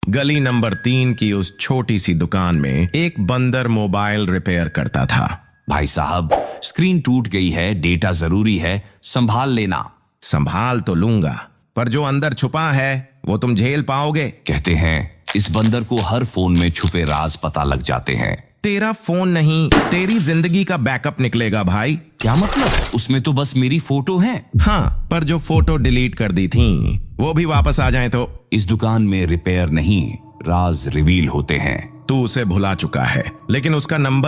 गली नंबर 3 की उस छोटी सी दुकान में एक बंदर मोबाइल रिपेयर करता था। भाई साहब, स्क्रीन टूट गई है, डेटा जरूरी है, संभाल लेना। संभाल तो लूंगा, पर जो अंदर छुपा है वो तुम झेल पाओगे। कहते हैं इस बंदर को हर फोन में छुपे राज पता लग जाते हैं। तेरा फोन नहीं, तेरी जिंदगी का बैकअप निकलेगा भाई। क्या मतलब? उसमें तो बस मेरी फोटो है। हाँ, पर जो फोटो डिलीट कर दी थी वो भी वापस आ जाए तो। इस दुकान में रिपेयर नहीं, राज रिवील होते हैं। तू उसे भुला चुका है, लेकिन उसका नंबर